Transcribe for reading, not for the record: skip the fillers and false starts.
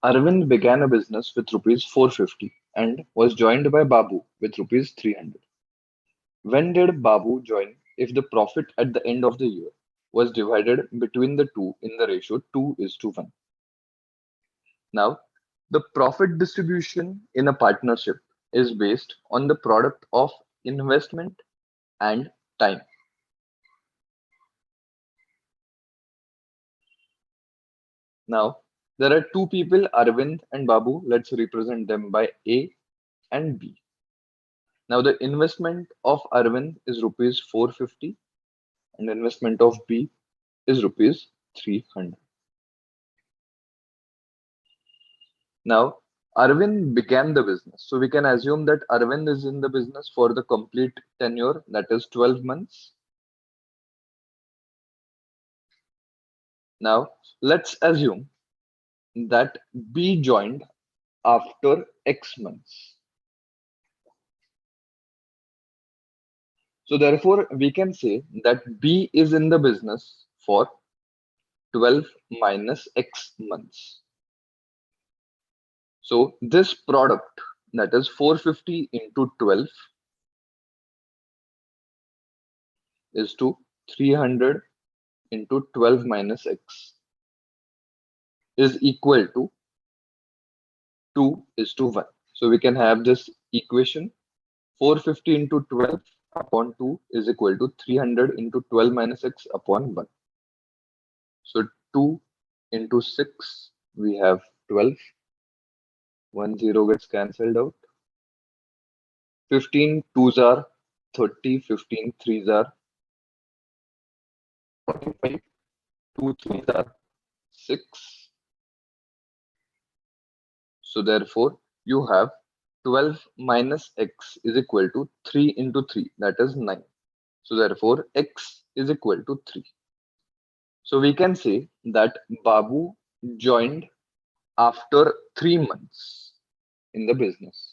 Arvind began a business with rupees 450 and was joined by Babu with rupees 300. When did Babu join if the profit at the end of the year was divided between the two in the ratio 2 is to 1? Now, the profit distribution in a partnership is based on the product of investment and time. Now, there are two people, Arvind and Babu. Let's represent them by A and B. Now, the investment of Arvind is rupees 450 and the investment of B is rupees 300. Now, Arvind began the business. So we can assume that Arvind is in the business for the complete tenure, that is 12 months. Now, let's assume that B joined after X months. So therefore, we can say that B is in the business for 12 minus X months. So this product, that is 450 into 12, is to 300 into 12 minus X, is equal to 2 is to 1. So we can have this equation: 450 into 12 upon 2 is equal to 300 into 12 minus X upon 1. So 2 into 6, we have 12. 1 0 gets cancelled out. 15 twos are 30, 15 threes are 45, 2 threes are 6. So therefore, you have 12 minus X is equal to 3 into 3, that is 9. So therefore, X is equal to 3. So we can say that Babu joined after 3 months in the business.